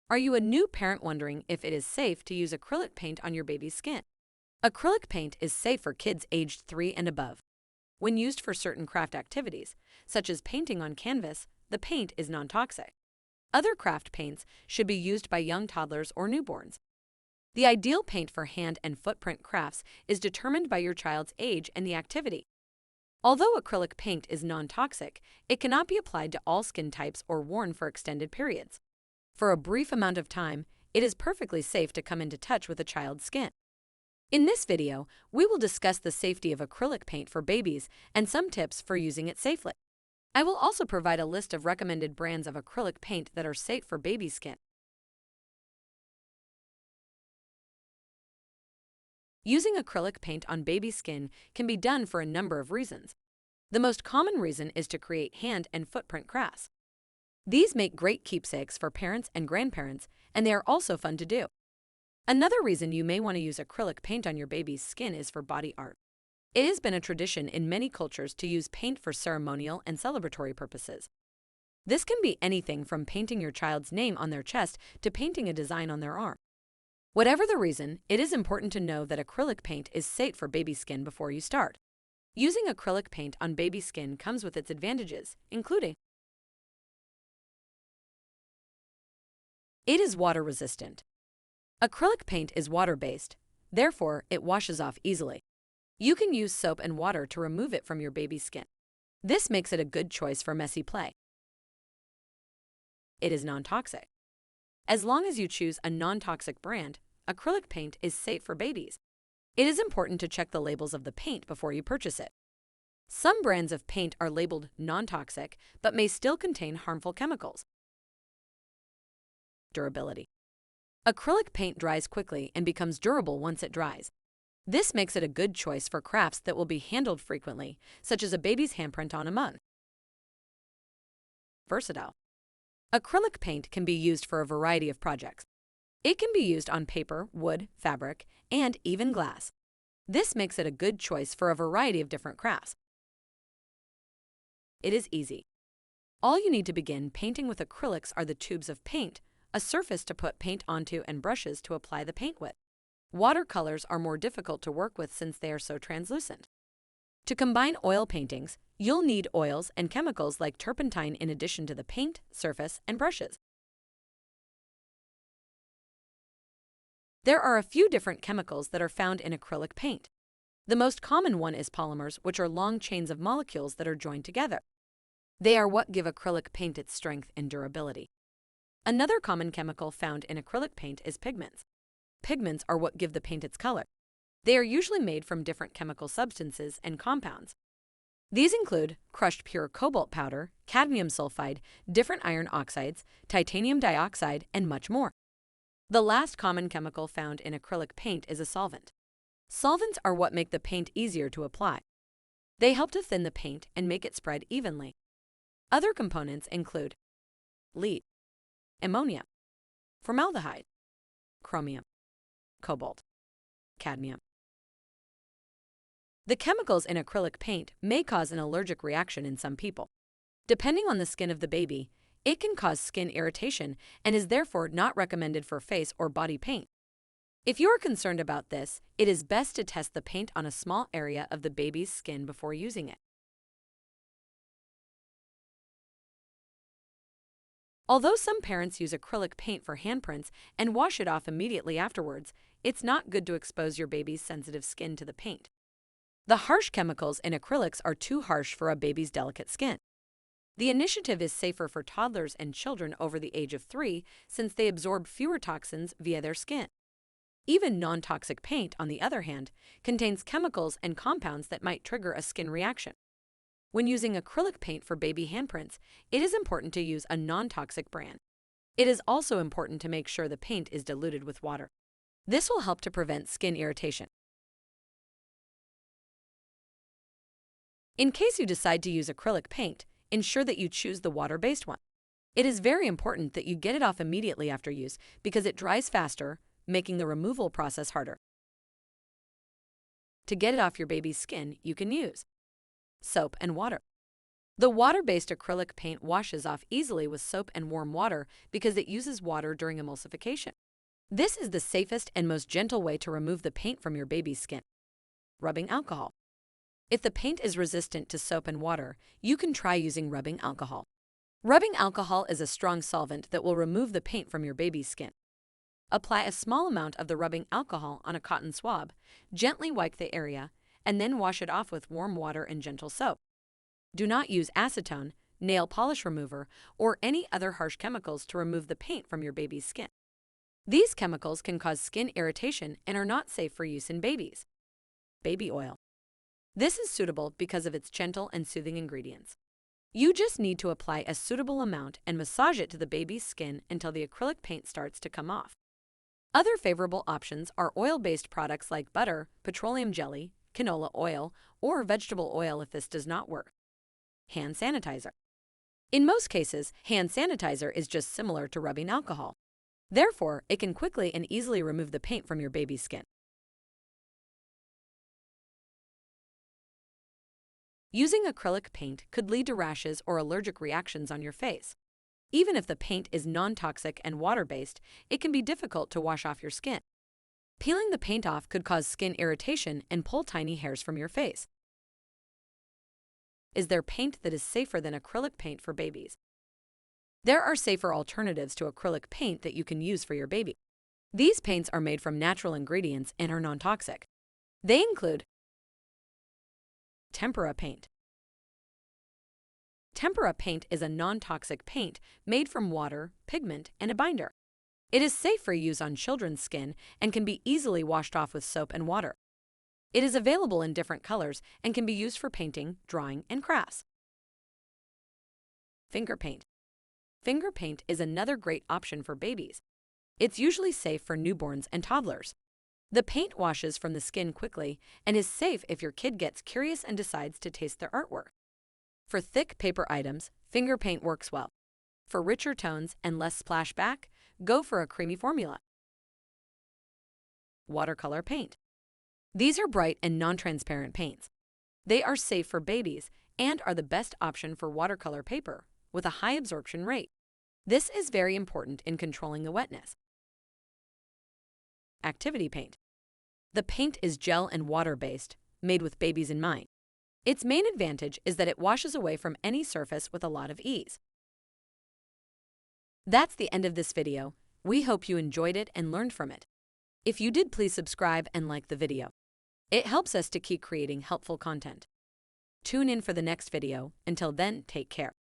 Are you a new parent wondering if it is safe to use acrylic paint on your baby's skin? Acrylic paint is safe for kids aged 3 and above. When used for certain craft activities, such as painting on canvas, the paint is non-toxic. Other craft paints should be used by young toddlers or newborns. The ideal paint for hand and footprint crafts is determined by your child's age and the activity. Although acrylic paint is non-toxic, it cannot be applied to all skin types or worn for extended periods. For a brief amount of time, it is perfectly safe to come into touch with a child's skin. In this video, we will discuss the safety of acrylic paint for babies and some tips for using it safely. I will also provide a list of recommended brands of acrylic paint that are safe for baby skin. Using acrylic paint on baby skin can be done for a number of reasons. The most common reason is to create hand and footprint crafts. These make great keepsakes for parents and grandparents, and they are also fun to do. Another reason you may want to use acrylic paint on your baby's skin is for body art. It has been a tradition in many cultures to use paint for ceremonial and celebratory purposes. This can be anything from painting your child's name on their chest to painting a design on their arm. Whatever the reason, it is important to know that acrylic paint is safe for baby skin before you start. Using acrylic paint on baby skin comes with its advantages, including it is water-resistant. Acrylic paint is water-based, therefore it washes off easily. You can use soap and water to remove it from your baby's skin. This makes it a good choice for messy play. It is non-toxic. As long as you choose a non-toxic brand, acrylic paint is safe for babies. It is important to check the labels of the paint before you purchase it. Some brands of paint are labeled non-toxic but may still contain harmful chemicals. Durability. Acrylic paint dries quickly and becomes durable once it dries. This makes it a good choice for crafts that will be handled frequently, such as a baby's handprint on a mug. Versatile. Acrylic paint can be used for a variety of projects. It can be used on paper, wood, fabric, and even glass. This makes it a good choice for a variety of different crafts. It is easy. All you need to begin painting with acrylics are the tubes of paint, a surface to put paint onto, and brushes to apply the paint with. Watercolors are more difficult to work with since they are so translucent. To combine oil paintings, you'll need oils and chemicals like turpentine in addition to the paint, surface, and brushes. There are a few different chemicals that are found in acrylic paint. The most common one is polymers, which are long chains of molecules that are joined together. They are what give acrylic paint its strength and durability. Another common chemical found in acrylic paint is pigments. Pigments are what give the paint its color. They are usually made from different chemical substances and compounds. These include crushed pure cobalt powder, cadmium sulfide, different iron oxides, titanium dioxide, and much more. The last common chemical found in acrylic paint is a solvent. Solvents are what make the paint easier to apply. They help to thin the paint and make it spread evenly. Other components include lead, ammonia, formaldehyde, chromium, cobalt, cadmium. The chemicals in acrylic paint may cause an allergic reaction in some people. Depending on the skin of the baby, it can cause skin irritation and is therefore not recommended for face or body paint. If you are concerned about this, it is best to test the paint on a small area of the baby's skin before using it. Although some parents use acrylic paint for handprints and wash it off immediately afterwards, it's not good to expose your baby's sensitive skin to the paint. The harsh chemicals in acrylics are too harsh for a baby's delicate skin. The initiative is safer for toddlers and children over the age of 3 since they absorb fewer toxins via their skin. Even non-toxic paint, on the other hand, contains chemicals and compounds that might trigger a skin reaction. When using acrylic paint for baby handprints, it is important to use a non-toxic brand. It is also important to make sure the paint is diluted with water. This will help to prevent skin irritation. In case you decide to use acrylic paint, ensure that you choose the water-based one. It is very important that you get it off immediately after use because it dries faster, making the removal process harder. To get it off your baby's skin, you can use soap and water. The water-based acrylic paint washes off easily with soap and warm water because it uses water during emulsification. This is the safest and most gentle way to remove the paint from your baby's skin. Rubbing alcohol. If the paint is resistant to soap and water, you can try using rubbing alcohol. Rubbing alcohol is a strong solvent that will remove the paint from your baby's skin. Apply a small amount of the rubbing alcohol on a cotton swab, gently wipe the area, and then wash it off with warm water and gentle soap. Do not use acetone, nail polish remover, or any other harsh chemicals to remove the paint from your baby's skin. These chemicals can cause skin irritation and are not safe for use in babies. Baby oil. This is suitable because of its gentle and soothing ingredients. You just need to apply a suitable amount and massage it to the baby's skin until the acrylic paint starts to come off. Other favorable options are oil-based products like butter, petroleum jelly, canola oil, or vegetable oil if this does not work. Hand sanitizer. In most cases, hand sanitizer is just similar to rubbing alcohol. Therefore, it can quickly and easily remove the paint from your baby's skin. Using acrylic paint could lead to rashes or allergic reactions on your face. Even if the paint is non-toxic and water-based, it can be difficult to wash off your skin. Peeling the paint off could cause skin irritation and pull tiny hairs from your face. Is there paint that is safer than acrylic paint for babies? There are safer alternatives to acrylic paint that you can use for your baby. These paints are made from natural ingredients and are non-toxic. They include tempera paint. Tempera paint is a non-toxic paint made from water, pigment, and a binder. It is safe for use on children's skin and can be easily washed off with soap and water. It is available in different colors and can be used for painting, drawing, and crafts. Finger paint. Finger paint is another great option for babies. It's usually safe for newborns and toddlers. The paint washes from the skin quickly and is safe if your kid gets curious and decides to taste their artwork. For thick paper items, finger paint works well. For richer tones and less splashback, go for a creamy formula. Watercolor paint. These are bright and non-transparent paints. They are safe for babies and are the best option for watercolor paper with a high absorption rate. This is very important in controlling the wetness. Activity paint. The paint is gel and water-based, made with babies in mind. Its main advantage is that it washes away from any surface with a lot of ease. That's the end of this video. We hope you enjoyed it and learned from it. If you did, please subscribe and like the video. It helps us to keep creating helpful content. Tune in for the next video. Until then, take care.